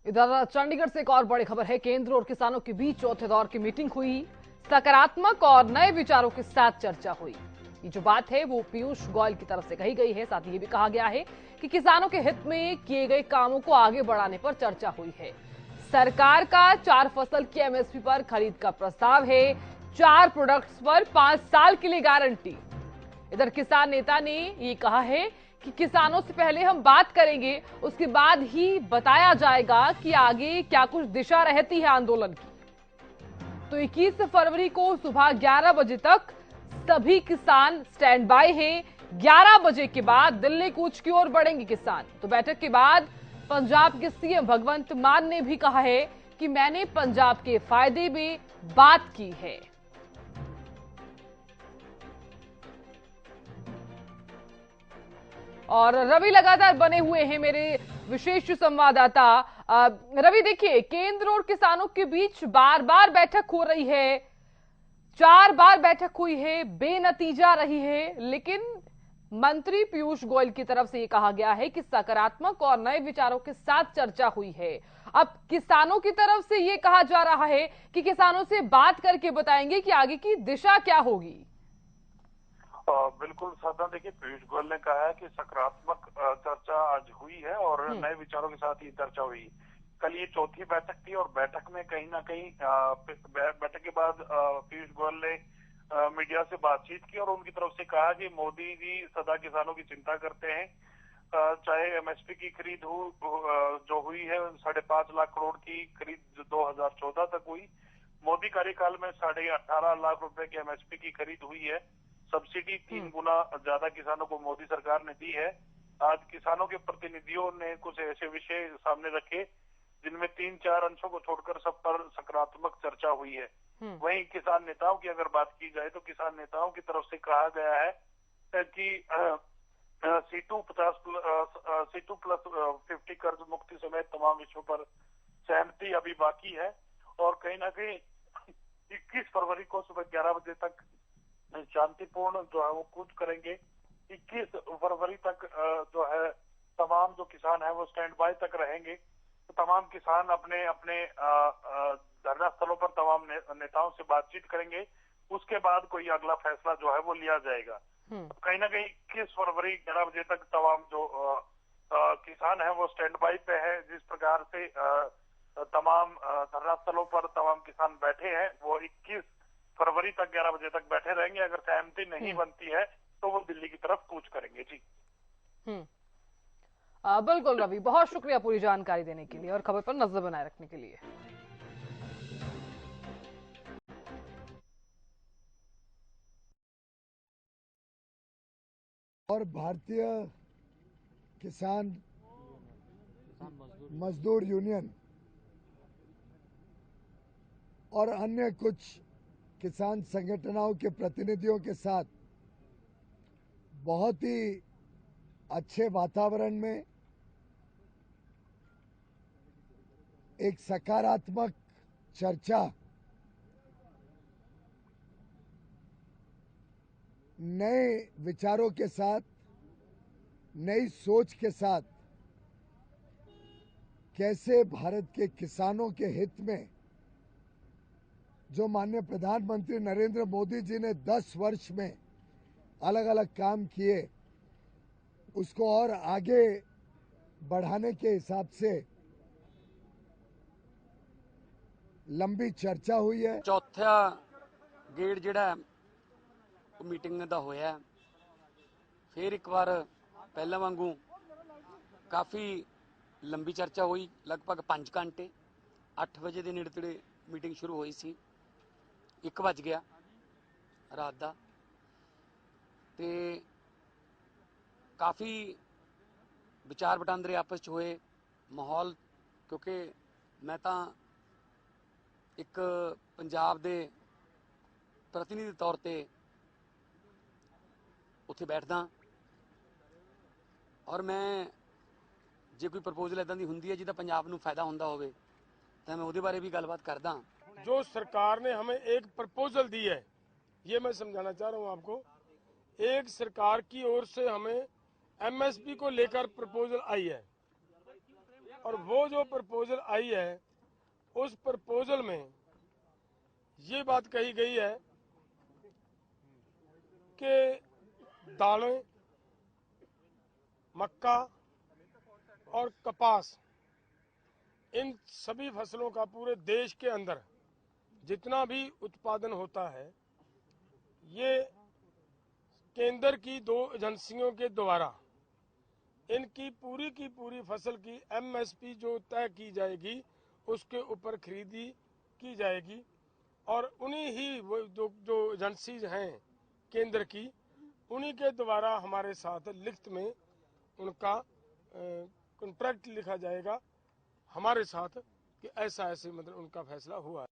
इधर चंडीगढ़ से एक और बड़ी खबर है। केंद्र और किसानों के बीच चौथे दौर की मीटिंग हुई। सकारात्मक और नए विचारों के साथ चर्चा हुई। ये जो बात है वो पीयूष गोयल की तरफ से कही गई है। साथ ही ये भी कहा गया है कि किसानों के हित में किए गए कामों को आगे बढ़ाने पर चर्चा हुई है। सरकार का 4 फसल की एमएसपी पर खरीद का प्रस्ताव है। 4 प्रोडक्ट्स पर 5 साल के लिए गारंटी। इधर किसान नेता ने ये कहा है कि किसानों से पहले हम बात करेंगे, उसके बाद ही बताया जाएगा कि आगे क्या कुछ दिशा रहती है आंदोलन की। तो 21 फरवरी को सुबह 11 बजे तक सभी किसान स्टैंड बाय हैं। 11 बजे के बाद दिल्ली कूच की ओर बढ़ेंगे किसान। तो बैठक के बाद पंजाब के सीएम भगवंत मान ने भी कहा है कि मैंने पंजाब के फायदे में बात की है। और रवि लगातार बने हुए हैं मेरे विशेष संवाददाता। रवि, देखिए, केंद्र और किसानों के बीच बार बार बैठक हो रही है। 4 बार बैठक हुई है, बेनतीजा रही है। लेकिन मंत्री पीयूष गोयल की तरफ से यह कहा गया है कि सकारात्मक और नए विचारों के साथ चर्चा हुई है। अब किसानों की तरफ से यह कहा जा रहा है कि किसानों से बात करके बताएंगे कि आगे की दिशा क्या होगी। बिल्कुल साधना, देखिए, पीयूष गोयल ने कहा है कि सकारात्मक चर्चा आज हुई है और नए विचारों के साथ ये चर्चा हुई। कल ये चौथी बैठक थी और बैठक में कहीं ना कहीं बैठक के बाद पीयूष गोयल ने मीडिया से बातचीत की और उनकी तरफ से कहा कि मोदी जी सदा किसानों की चिंता करते हैं। चाहे एमएसपी की खरीद जो हुई है 5.5 लाख करोड़ की खरीद 2014 तक हुई। मोदी कार्यकाल में 18.5 लाख रुपए की एमएसपी की खरीद हुई है। सब्सिडी 3 गुना ज्यादा किसानों को मोदी सरकार ने दी है। आज किसानों के प्रतिनिधियों ने कुछ ऐसे विषय सामने रखे जिनमें 3-4 अंशों को छोड़कर सब पर सकारात्मक चर्चा हुई है। वहीं किसान नेताओं की अगर बात की जाए तो किसान नेताओं की तरफ से कहा गया है कि C2+50 कर्ज मुक्ति समेत तमाम विषयों पर सहमति अभी बाकी है और कहीं ना कहीं 21 फरवरी को सुबह 11 बजे तक शांतिपूर्ण जो है वो कूच करेंगे। 21 फरवरी तक जो है तमाम जो किसान है वो स्टैंड बाय तक रहेंगे। तो तमाम किसान अपने अपने धरना स्थलों पर तमाम नेताओं से बातचीत करेंगे। उसके बाद कोई अगला फैसला जो है वो लिया जाएगा। कहीं ना कहीं 21 फरवरी 11 बजे तक तमाम जो किसान है वो स्टैंड बाय पे है। जिस प्रकार से तमाम धरना स्थलों पर तमाम किसान बैठे हैं वो 21 फरवरी तक 11 बजे तक बैठे रहेंगे। अगर सहमति नहीं बनती है तो वो दिल्ली की तरफ कूच करेंगे। जी बिल्कुल रवि, बहुत शुक्रिया पूरी जानकारी देने के लिए और खबर पर नजर बनाए रखने के लिए। और भारतीय किसान मजदूर यूनियन और अन्य कुछ किसान संगठनों के प्रतिनिधियों के साथ बहुत ही अच्छे वातावरण में एक सकारात्मक चर्चा नए विचारों के साथ, नई सोच के साथ कैसे भारत के किसानों के हित में जो माननीय प्रधानमंत्री नरेंद्र मोदी जी ने 10 वर्ष में अलग अलग काम किए उसको और आगे बढ़ाने के हिसाब से लंबी चर्चा हुई है। चौथा गेड़ जिहड़ा मीटिंग दा होया, फिर एक बार पहला वांगू काफ़ी लंबी चर्चा हुई, लगभग 5 घंटे। 8 बजे के नेड़े तेड़े मीटिंग शुरू हुई सी, 1 बज गया रात का। ते काफ़ी विचार वटांदरे आपस च होए। माहौल, क्योंकि मैं तो एक पंजाब दे प्रतिनिधि तौर पर उत्थे बैठदा और मैं जे कोई प्रपोजल इदां दी हुंदी है जिहदा पंजाब नूं फायदा हुंदा होवे तो मैं उहदे बारे भी गलबात करदा। जो सरकार ने हमें एक प्रपोजल दी है, ये मैं समझाना चाह रहा हूँ आपको। एक सरकार की ओर से हमें एमएसपी को लेकर प्रपोजल आई है और वो जो प्रपोजल आई है उस प्रपोजल में ये बात कही गई है कि दालें, मक्का और कपास, इन सभी फसलों का पूरे देश के अंदर जितना भी उत्पादन होता है ये केंद्र की 2 एजेंसियों के द्वारा इनकी की पूरी फसल की एमएसपी जो तय की जाएगी उसके ऊपर खरीदी की जाएगी और उन्हीं ही वो जो एजेंसीज हैं केंद्र की, उन्हीं के द्वारा हमारे साथ लिखित में उनका कॉन्ट्रैक्ट लिखा जाएगा हमारे साथ कि ऐसा ऐसे मतलब उनका फैसला हुआ है।